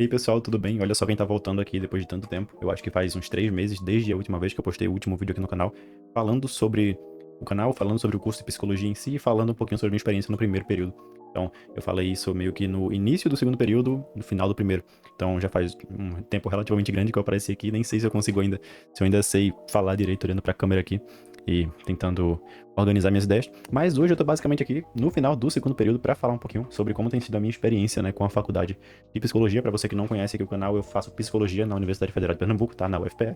E aí, pessoal, tudo bem? Olha só quem tá voltando aqui depois de tanto tempo. Eu acho que faz uns 3 meses desde a última vez que eu postei o último vídeo aqui no canal, falando sobre o canal, falando sobre o curso de psicologia em si e falando um pouquinho sobre a minha experiência no primeiro período. Então, eu falei isso meio que no início do segundo período, no final do primeiro. Então, já faz um tempo relativamente grande que eu apareci aqui, nem sei se eu consigo ainda, se eu ainda sei falar direito olhando pra câmera aqui e tentando organizar minhas ideias. Mas hoje eu tô basicamente aqui no final do segundo período para falar um pouquinho sobre como tem sido a minha experiência, né, com a faculdade de psicologia. Para você que não conhece aqui o canal, eu faço psicologia na Universidade Federal de Pernambuco, tá, na UFPE.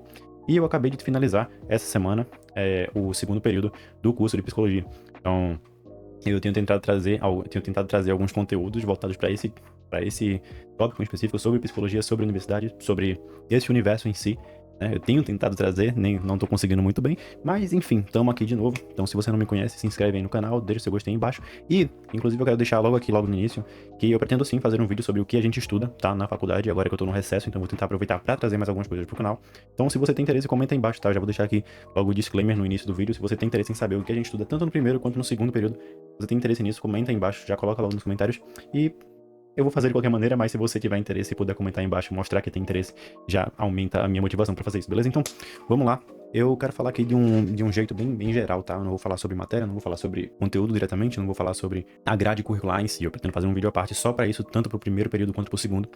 E eu acabei de finalizar essa semana o segundo período do curso de psicologia. Então, eu tenho tentado trazer alguns conteúdos voltados para esse tópico em específico sobre psicologia, sobre universidade, sobre esse universo em si, né? Eu tenho tentado trazer, nem não tô conseguindo muito bem, mas enfim, estamos aqui de novo. Então, se você não me conhece, se inscreve aí no canal, deixa seu gostei aí embaixo. E, inclusive, eu quero deixar logo aqui, logo no início, que eu pretendo sim fazer um vídeo sobre o que a gente estuda, tá, na faculdade, agora que eu tô no recesso, então vou tentar aproveitar para trazer mais algumas coisas pro canal. Então, se você tem interesse, comenta aí embaixo, tá? Eu já vou deixar aqui logo o disclaimer no início do vídeo. Se você tem interesse em saber o que a gente estuda tanto no primeiro quanto no segundo período, se você tem interesse nisso, comenta aí embaixo, já coloca logo nos comentários. E eu vou fazer de qualquer maneira, mas se você tiver interesse e puder comentar aí embaixo, mostrar que tem interesse, já aumenta a minha motivação pra fazer isso, beleza? Então, vamos lá. Eu quero falar aqui de um jeito bem geral, tá? Eu não vou falar sobre matéria, não vou falar sobre conteúdo diretamente, não vou falar sobre a grade curricular em si. Eu pretendo fazer um vídeo à parte só pra isso, tanto pro primeiro período quanto pro segundo.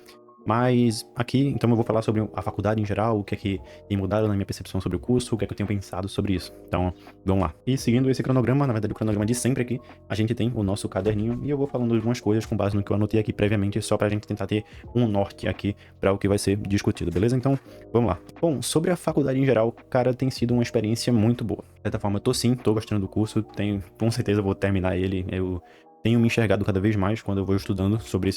Mas aqui, então eu vou falar sobre a faculdade em geral, o que é que tem mudado na minha percepção sobre o curso, o que é que eu tenho pensado sobre isso. Então, vamos lá. E seguindo esse cronograma, na verdade o cronograma de sempre aqui, a gente tem o nosso caderninho e eu vou falando algumas coisas com base no que eu anotei aqui previamente, só pra gente tentar ter um norte aqui pra o que vai ser discutido, beleza? Então, vamos lá. Bom, sobre a faculdade em geral, cara, tem sido uma experiência muito boa. De certa forma, tô gostando do curso, com certeza vou terminar ele. Eu tenho me enxergado cada vez mais quando eu vou estudando sobre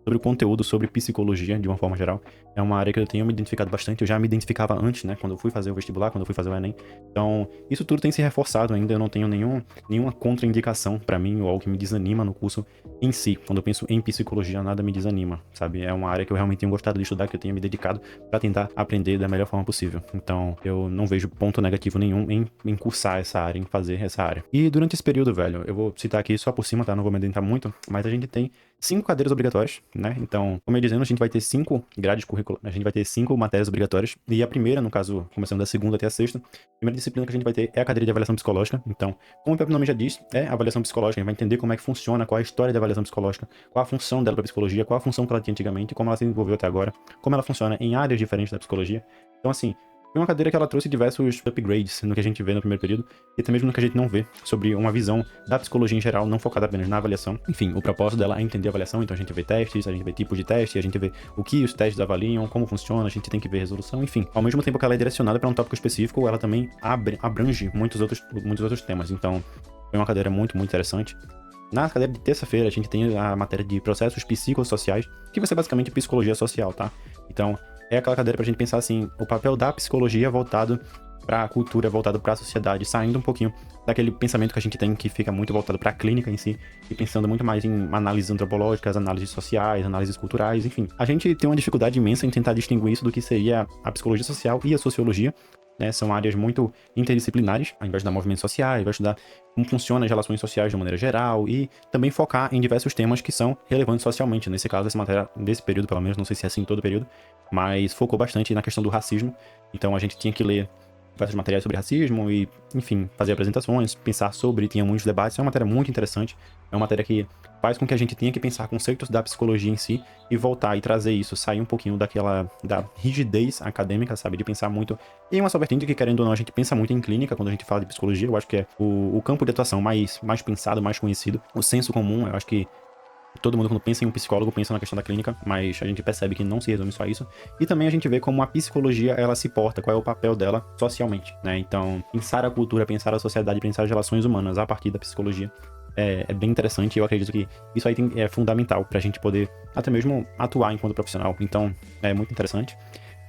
o conteúdo, sobre psicologia de uma forma geral. É uma área que eu tenho me identificado bastante. Eu já me identificava antes, né, quando eu fui fazer o vestibular, quando eu fui fazer o Enem. Então, isso tudo tem se reforçado ainda. Eu não tenho nenhuma contraindicação pra mim ou algo que me desanima no curso em si. Quando eu penso em psicologia, nada me desanima, sabe? É uma área que eu realmente tenho gostado de estudar, que eu tenho me dedicado pra tentar aprender da melhor forma possível. Então, eu não vejo ponto negativo nenhum em cursar essa área, em fazer essa área. E durante esse período, velho, eu vou citar aqui só por cima, tá? Não vou me adentrar muito, mas a gente tem 5 cadeiras obrigatórias, né? Então, como eu ia dizendo, a gente vai ter 5 grades curriculares, a gente vai ter 5 matérias obrigatórias, e a primeira, no caso, começando da segunda até a sexta, a primeira disciplina que a gente vai ter é a cadeira de avaliação psicológica. Então, como o próprio nome já diz, é avaliação psicológica, a gente vai entender como é que funciona, qual é a história da avaliação psicológica, qual a função dela para psicologia, qual a função que ela tinha antigamente, como ela se desenvolveu até agora, como ela funciona em áreas diferentes da psicologia. Então, assim, foi uma cadeira que ela trouxe diversos upgrades no que a gente vê no primeiro período e até mesmo no que a gente não vê sobre uma visão da psicologia em geral, não focada apenas na avaliação. Enfim, o propósito dela é entender a avaliação, então a gente vê testes, a gente vê tipos de teste, a gente vê o que os testes avaliam, como funciona, a gente tem que ver resolução, enfim. Ao mesmo tempo que ela é direcionada para um tópico específico, ela também abrange muitos outros temas. Então, foi uma cadeira muito interessante. Na cadeira de terça-feira, a gente tem a matéria de processos psicossociais, que vai ser basicamente psicologia social, tá? Então, é aquela cadeira pra gente pensar assim, o papel da psicologia voltado pra cultura, voltado pra sociedade, saindo um pouquinho daquele pensamento que a gente tem que fica muito voltado pra clínica em si, e pensando muito mais em análises antropológicas, análises sociais, análises culturais, enfim. A gente tem uma dificuldade imensa em tentar distinguir isso do que seria a psicologia social e a sociologia, né? São áreas muito interdisciplinares, a gente vai estudar movimentos sociais, vai estudar como funcionam as relações sociais de uma maneira geral e também focar em diversos temas que são relevantes socialmente. Nesse caso, essa matéria, desse período pelo menos, não sei se é assim em todo período, mas focou bastante na questão do racismo. Então a gente tinha que ler diversos materiais sobre racismo e, enfim, fazer apresentações, pensar sobre, tinha muitos debates. É uma matéria muito interessante, é uma matéria que faz com que a gente tenha que pensar conceitos da psicologia em si e voltar e trazer isso, sair um pouquinho da rigidez acadêmica, sabe, de pensar muito em uma só vertente que, querendo ou não, a gente pensa muito em clínica quando a gente fala de psicologia. Eu acho que é o campo de atuação mais pensado, mais conhecido, o senso comum. Eu acho que todo mundo, quando pensa em um psicólogo, pensa na questão da clínica, mas a gente percebe que não se resume só a isso. E também a gente vê como a psicologia, ela se porta, qual é o papel dela socialmente, né? Então, pensar a cultura, pensar a sociedade, pensar as relações humanas a partir da psicologia é bem interessante, e eu acredito que isso aí é fundamental pra gente poder até mesmo atuar enquanto profissional. Então, é muito interessante.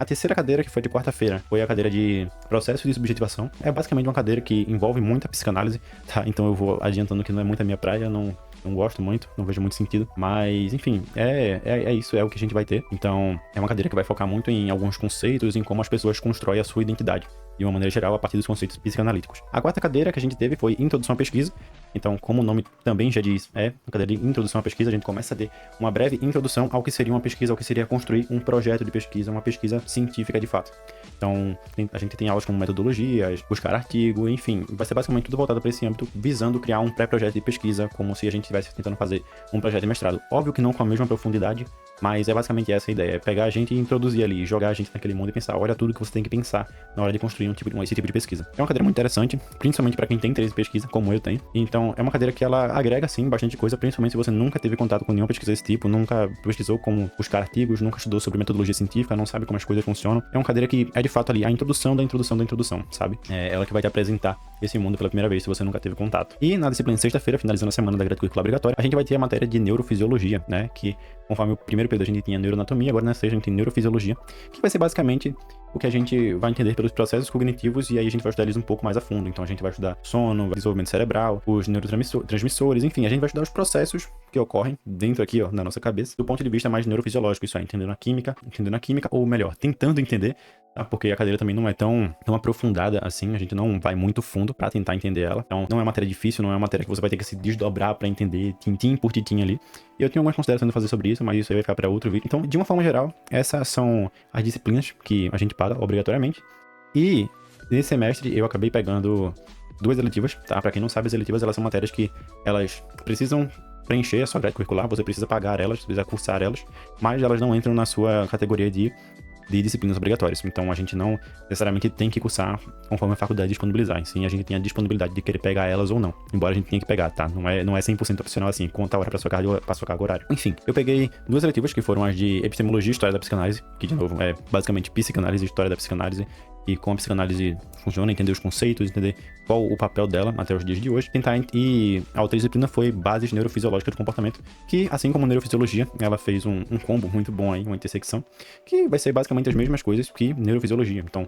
A terceira cadeira, que foi de quarta-feira, foi a cadeira de processo de subjetivação. É basicamente uma cadeira que envolve muita psicanálise, tá? Então eu vou adiantando que não é muito a minha praia, não gosto muito, não vejo muito sentido. Mas, enfim, é isso, é o que a gente vai ter. Então, é uma cadeira que vai focar muito em alguns conceitos, em como as pessoas constroem a sua identidade. de uma maneira geral, a partir dos conceitos psicanalíticos. A quarta cadeira que a gente teve foi Introdução à Pesquisa. Então, como o nome também já diz, é uma cadeira de Introdução à Pesquisa, a gente começa a ter uma breve introdução ao que seria uma pesquisa, ao que seria construir um projeto de pesquisa, uma pesquisa científica de fato. Então, a gente tem aulas como metodologias, buscar artigo, enfim, vai ser basicamente tudo voltado para esse âmbito, visando criar um pré-projeto de pesquisa, como se a gente estivesse tentando fazer um projeto de mestrado. Óbvio que não com a mesma profundidade, mas é basicamente essa a ideia, é pegar a gente e introduzir ali, jogar a gente naquele mundo e pensar, olha tudo que você tem que pensar na hora de construir esse tipo de pesquisa. É uma cadeira muito interessante, principalmente para quem tem interesse em pesquisa, como eu tenho. Então, é uma cadeira que ela agrega, sim, bastante coisa, principalmente se você nunca teve contato com nenhuma pesquisa desse tipo, nunca pesquisou como buscar artigos, nunca estudou sobre metodologia científica, não sabe como as coisas funcionam. É uma cadeira que é, de fato, ali a introdução da introdução da introdução, sabe? É ela que vai te apresentar esse mundo pela primeira vez, se você nunca teve contato. E na disciplina de sexta-feira, finalizando a semana da grade curricular obrigatória, a gente vai ter a matéria de neurofisiologia, né? Que, conforme o primeiro período a gente tinha neuroanatomia, agora na sexta a gente tem neurofisiologia, que vai ser basicamente o que a gente vai entender pelos processos cognitivos, e aí a gente vai estudar eles um pouco mais a fundo. Então a gente vai estudar sono, desenvolvimento cerebral, os neurotransmissores, enfim, a gente vai estudar os processos que ocorrem dentro aqui, ó, na nossa cabeça, do ponto de vista mais neurofisiológico, isso é, entendendo a química, ou melhor, tentando entender, tá? Porque a cadeira também não é tão aprofundada assim, a gente não vai muito fundo pra tentar entender ela. Então não é uma matéria difícil, não é uma matéria que você vai ter que se desdobrar pra entender tintim por tintim ali. E eu tenho algumas considerações a fazer sobre isso, mas isso aí vai ficar pra outro vídeo. Então, de uma forma geral, essas são as disciplinas que a gente paga obrigatoriamente. E nesse semestre eu acabei pegando 2 eletivas, tá? Pra quem não sabe, as eletivas elas são matérias que elas precisam preencher a sua grade curricular, você precisa pagar elas, você precisa cursar elas, mas elas não entram na sua categoria de disciplinas obrigatórias. Então a gente não necessariamente tem que cursar conforme a faculdade disponibilizar. Sim, a gente tem a disponibilidade de querer pegar elas ou não. Embora a gente tenha que pegar, tá? Não é 100% opcional assim, conta a hora pra sua carga horária. Enfim, eu peguei 2 eletivas que foram as de epistemologia e história da psicanálise, que de novo é basicamente psicanálise e história da psicanálise, e como a psicanálise funciona, entender os conceitos, entender qual o papel dela até os dias de hoje. E a outra disciplina foi bases neurofisiológicas do comportamento, que, assim como neurofisiologia, ela fez um combo muito bom aí, uma intersecção, que vai ser basicamente as mesmas coisas que neurofisiologia. Então,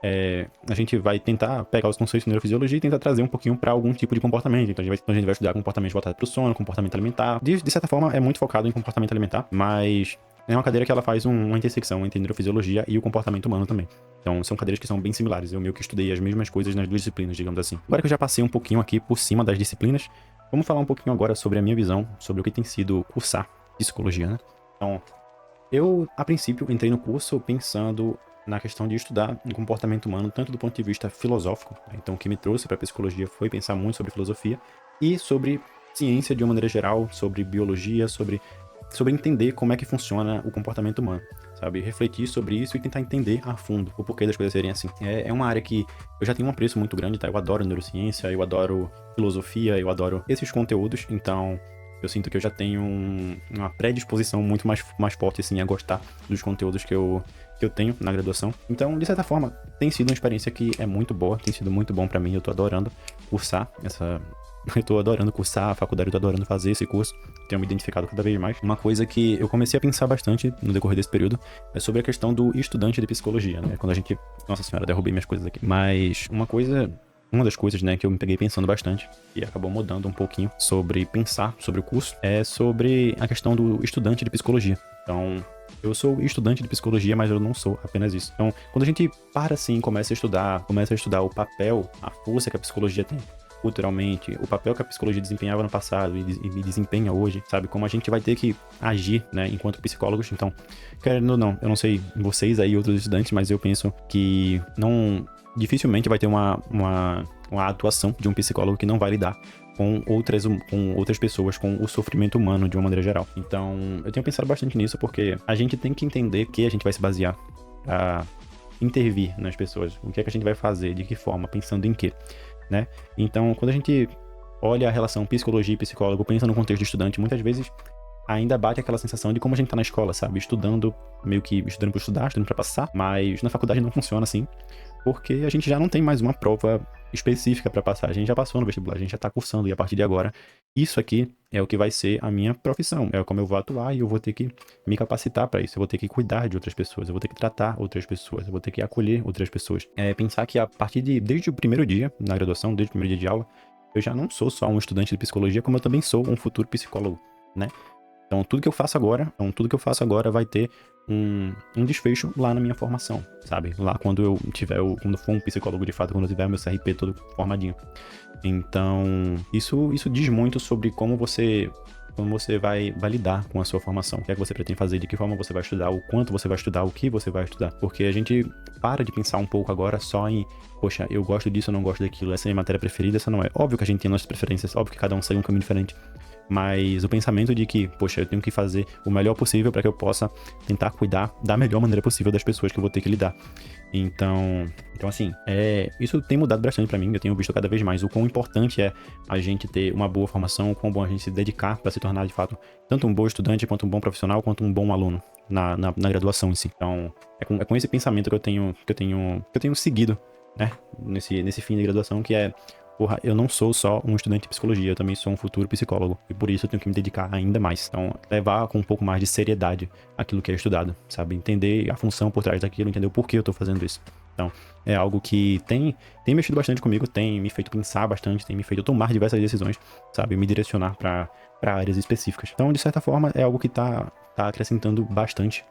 a gente vai tentar pegar os conceitos de neurofisiologia e tentar trazer um pouquinho para algum tipo de comportamento. Então, a gente vai estudar comportamento voltado para o sono, comportamento alimentar. De certa forma, é muito focado em comportamento alimentar, mas é uma cadeira que ela faz uma intersecção entre neurofisiologia e o comportamento humano também. Então, são cadeiras que são bem similares. Eu meio que estudei as mesmas coisas nas 2 disciplinas, digamos assim. Agora que eu já passei um pouquinho aqui por cima das disciplinas, vamos falar um pouquinho agora sobre a minha visão, sobre o que tem sido cursar psicologia, né? Então, eu, a princípio, entrei no curso pensando na questão de estudar o comportamento humano, tanto do ponto de vista filosófico, né? Então, o que me trouxe para a psicologia foi pensar muito sobre filosofia e sobre ciência de uma maneira geral, sobre biologia, sobre entender como é que funciona o comportamento humano, sabe? Refletir sobre isso e tentar entender a fundo o porquê das coisas serem assim. É uma área que eu já tenho um apreço muito grande, tá? Eu adoro neurociência, eu adoro filosofia, eu adoro esses conteúdos, então eu sinto que eu já tenho uma predisposição muito mais forte, assim, a gostar dos conteúdos que eu tenho na graduação. Então, de certa forma, tem sido uma experiência que é muito boa, tem sido muito bom pra mim, eu tô adorando cursar eu tô adorando cursar a faculdade, eu tô adorando fazer esse curso, tenho me identificado cada vez mais. Uma coisa que eu comecei a pensar bastante no decorrer desse período é sobre a questão do estudante de psicologia, né? Quando a gente... Nossa senhora, derrubei minhas coisas aqui. Mas uma das coisas, né, que eu me peguei pensando bastante e acabou mudando um pouquinho sobre pensar sobre o curso, é sobre a questão do estudante de psicologia. Então, eu sou estudante de psicologia, mas eu não sou apenas isso. Então, quando a gente para assim, começa a estudar o papel, a força que a psicologia tem culturalmente, o papel que a psicologia desempenhava no passado e desempenha hoje, sabe? Como a gente vai ter que agir, né, enquanto psicólogos. Então, querendo ou não, eu não sei vocês aí, outros estudantes, mas eu penso que dificilmente vai ter uma atuação de um psicólogo que não vai lidar com outras pessoas, com o sofrimento humano de uma maneira geral. Então, eu tenho pensado bastante nisso, porque a gente tem que entender que a gente vai se basear pra intervir nas pessoas. O que é que a gente vai fazer, de que forma, pensando em quê, né? Então, quando a gente olha a relação psicologia e psicólogo, pensa no contexto de estudante, muitas vezes ainda bate aquela sensação de como a gente tá na escola, sabe? Estudando por estudar, estudando pra passar, mas na faculdade não funciona assim, porque a gente já não tem mais uma prova específica pra passar, a gente já passou no vestibular, a gente já tá cursando, e a partir de agora, isso aqui é o que vai ser a minha profissão, é como eu vou atuar e eu vou ter que me capacitar pra isso, eu vou ter que cuidar de outras pessoas, eu vou ter que tratar outras pessoas, eu vou ter que acolher outras pessoas. Pensar que desde o primeiro dia na graduação, desde o primeiro dia de aula, eu já não sou só um estudante de psicologia, como eu também sou um futuro psicólogo, né? Então, tudo que eu faço agora vai ter um desfecho lá na minha formação, sabe? Lá quando eu tiver, quando for um psicólogo de fato, quando eu tiver meu CRP todo formadinho. Então, isso diz muito sobre como você vai lidar com a sua formação, o que é que você pretende fazer, de que forma você vai estudar, o quanto você vai estudar, o que você vai estudar. Porque a gente para de pensar um pouco agora só em, poxa, eu gosto disso, eu não gosto daquilo, essa é a minha matéria preferida, essa não é. Óbvio que a gente tem nossas preferências, óbvio que cada um segue um caminho diferente. Mas o pensamento de que, poxa, eu tenho que fazer o melhor possível para que eu possa tentar cuidar da melhor maneira possível das pessoas que eu vou ter que lidar. Então assim, isso tem mudado bastante para mim. Eu tenho visto cada vez mais o quão importante é a gente ter uma boa formação, o quão bom a gente se dedicar para se tornar, de fato, tanto um bom estudante, quanto um bom profissional, quanto um bom aluno na graduação em si. Então, é com esse pensamento que eu tenho seguido, né, nesse fim de graduação, que é, porra, eu não sou só um estudante de psicologia, eu também sou um futuro psicólogo. E por isso eu tenho que me dedicar ainda mais. Então, levar com um pouco mais de seriedade aquilo que é estudado, sabe? Entender a função por trás daquilo, entender o porquê eu tô fazendo isso. Então, é algo que tem mexido bastante comigo, tem me feito pensar bastante, tem me feito tomar diversas decisões, sabe? Me direcionar para áreas específicas. Então, de certa forma, é algo que tá acrescentando bastante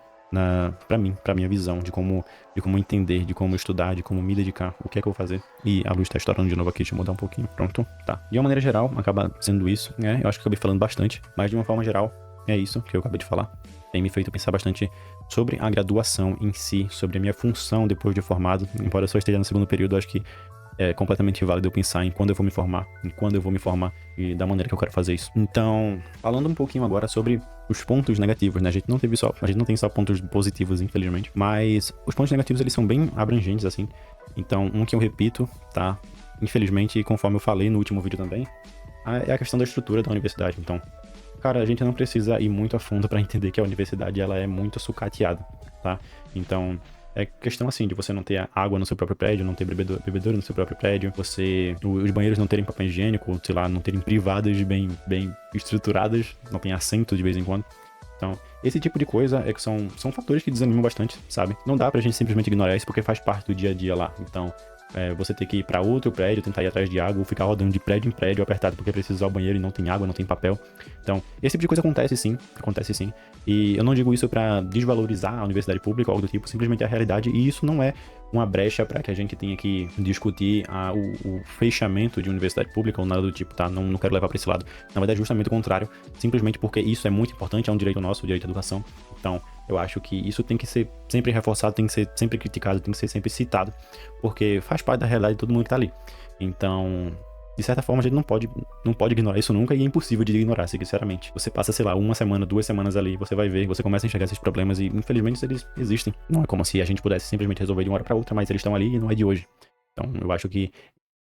pra mim, pra minha visão de como entender, de como estudar, de como me dedicar, o que é que eu vou fazer. E a luz tá estourando de novo aqui, deixa eu mudar um pouquinho. Pronto, tá. De uma maneira geral, acaba sendo isso, né? Eu acho que eu acabei falando bastante, mas de uma forma geral, é isso que eu acabei de falar. Tem me feito pensar bastante sobre a graduação em si, sobre a minha função depois de formado. Embora eu só esteja no segundo período, acho que é completamente válido eu pensar em quando eu vou me formar, e da maneira que eu quero fazer isso. Então, falando um pouquinho agora sobre os pontos negativos, né? A gente não tem só pontos positivos, infelizmente, mas os pontos negativos, eles são bem abrangentes, assim. Então, um que eu repito, tá? Infelizmente, conforme eu falei no último vídeo também, é a questão da estrutura da universidade. Então, cara, a gente não precisa ir muito a fundo para entender que a universidade, ela é muito sucateada, tá? Então, é questão assim de você não ter água no seu próprio prédio, não ter bebedouro no seu próprio prédio, os banheiros não terem papel higiênico, sei lá, não terem privadas bem estruturadas, não tem assento de vez em quando. Então, esse tipo de coisa é que são fatores que desanimam bastante, sabe? Não dá pra gente simplesmente ignorar isso porque faz parte do dia a dia lá. Então, você ter que ir pra outro prédio, tentar ir atrás de água, ou ficar rodando de prédio em prédio apertado porque precisa usar o banheiro e não tem água, não tem papel. Então, esse tipo de coisa acontece sim. E eu não digo isso pra desvalorizar a universidade pública ou algo do tipo, simplesmente a realidade, e isso não é uma brecha pra que a gente tenha que discutir o fechamento de universidade pública ou nada do tipo, tá? Não quero levar pra esse lado. Na verdade, justamente o contrário, simplesmente porque isso é muito importante, é um direito nosso, o direito à educação. Então, eu acho que isso tem que ser sempre reforçado, tem que ser sempre criticado, tem que ser sempre citado, porque faz parte da realidade de todo mundo que tá ali. Então, de certa forma, a gente não pode ignorar isso nunca, e é impossível de ignorar, sinceramente. Você passa, sei lá, 1 semana, 2 semanas ali, você vai ver, você começa a enxergar esses problemas e, infelizmente, eles existem. Não é como se a gente pudesse simplesmente resolver de uma hora pra outra, mas eles estão ali e não é de hoje. Então, eu acho que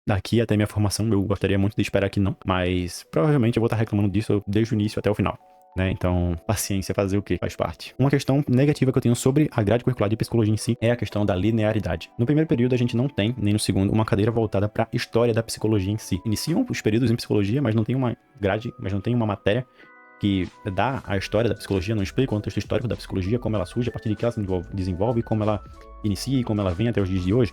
daqui até minha formação, eu gostaria muito de esperar que não, mas provavelmente eu vou estar reclamando disso desde o início até o final. Né? Então, paciência, fazer o quê? Faz parte. Uma questão negativa que eu tenho sobre a grade curricular de psicologia em si é a questão da linearidade. No primeiro período, a gente não tem, nem no segundo, uma cadeira voltada para a história da psicologia em si. Iniciam os períodos em psicologia, mas não tem uma grade, mas não tem uma matéria que dá a história da psicologia, não explica o contexto histórico da psicologia, como ela surge, a partir de que ela se desenvolve, como ela inicia e como ela vem até os dias de hoje.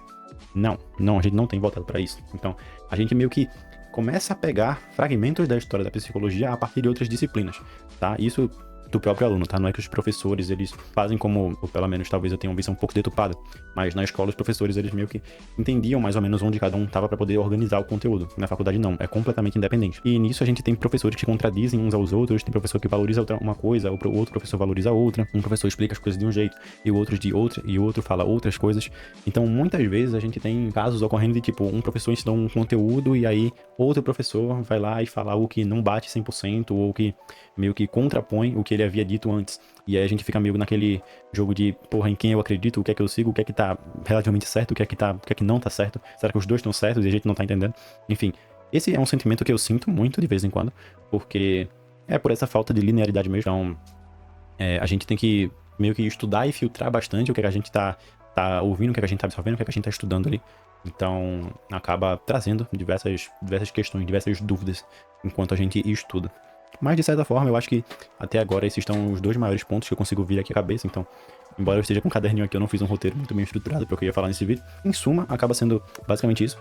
Não, a gente não tem voltado para isso. Então, a gente meio que começa a pegar fragmentos da história da psicologia a partir de outras disciplinas, tá? Isso do próprio aluno, tá? Não é que os professores, eles fazem como, ou pelo menos talvez eu tenha uma visão um pouco deturpada, mas na escola os professores, eles meio que entendiam mais ou menos onde cada um tava para poder organizar o conteúdo. Na faculdade não, é completamente independente. E nisso a gente tem professores que contradizem uns aos outros, tem professor que valoriza uma coisa, o outro professor valoriza outra, um professor explica as coisas de um jeito e o outro de outra, e o outro fala outras coisas. Então, muitas vezes a gente tem casos ocorrendo de tipo, um professor ensinou um conteúdo e aí outro professor vai lá e fala algo que não bate 100% ou que meio que contrapõe o que ele havia dito antes. E aí a gente fica meio naquele jogo de, porra, em quem eu acredito, o que é que eu sigo, o que é que tá relativamente certo, o que é que não tá certo. Será que os dois estão certos e a gente não tá entendendo? Enfim, esse é um sentimento que eu sinto muito de vez em quando, porque é por essa falta de linearidade mesmo. Então, a gente tem que meio que estudar e filtrar bastante o que é que a gente tá ouvindo, o que é que a gente tá absorvendo, o que é que a gente tá estudando ali. Então, acaba trazendo diversas questões, diversas dúvidas enquanto a gente estuda. Mas, de certa forma, eu acho que até agora esses são os dois maiores pontos que eu consigo vir aqui à cabeça. Então, Embora eu esteja com um caderninho aqui, eu não fiz um roteiro muito bem estruturado para o que eu ia falar nesse vídeo. Em suma, acaba sendo basicamente isso.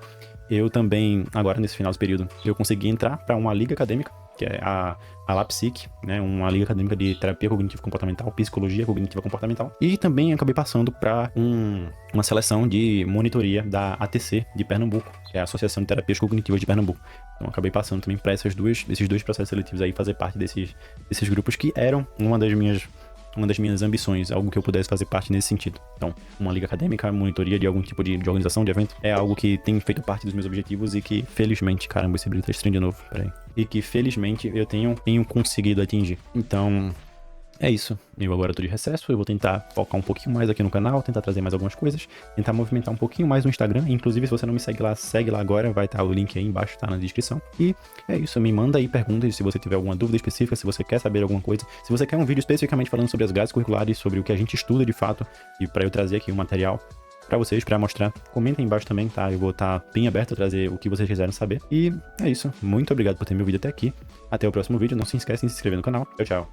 Eu também, agora nesse final desse período, eu consegui entrar para uma liga acadêmica, que é a LAPSIC, né, uma liga acadêmica de terapia cognitivo-comportamental, psicologia cognitiva-comportamental. E também acabei passando para uma seleção de monitoria da ATC de Pernambuco, que é a Associação de Terapias Cognitivas de Pernambuco. Então acabei passando também para esses dois processos seletivos aí, fazer parte desses grupos que eram uma das minhas ambições, algo que eu pudesse fazer parte nesse sentido. Então, uma liga acadêmica, monitoria de algum tipo de organização, de evento, é algo que tem feito parte dos meus objetivos e que, felizmente, caramba, esse brilho tá estranho de novo, peraí. E que, felizmente, eu tenho conseguido atingir. Então, é isso. Eu agora tô de recesso, eu vou tentar focar um pouquinho mais aqui no canal, tentar trazer mais algumas coisas, tentar movimentar um pouquinho mais no Instagram. Inclusive, se você não me segue lá agora, vai estar o link aí embaixo, tá na descrição. E é isso, me manda aí perguntas se você tiver alguma dúvida específica, se você quer saber alguma coisa, se você quer um vídeo especificamente falando sobre as grades curriculares, sobre o que a gente estuda de fato, e para eu trazer aqui um material pra vocês, pra mostrar. Comenta aí embaixo também, tá? Eu vou estar bem aberto a trazer o que vocês quiserem saber. E é isso. Muito obrigado por ter me ouvido até aqui. Até o próximo vídeo. Não se esquece de se inscrever no canal. Tchau, tchau.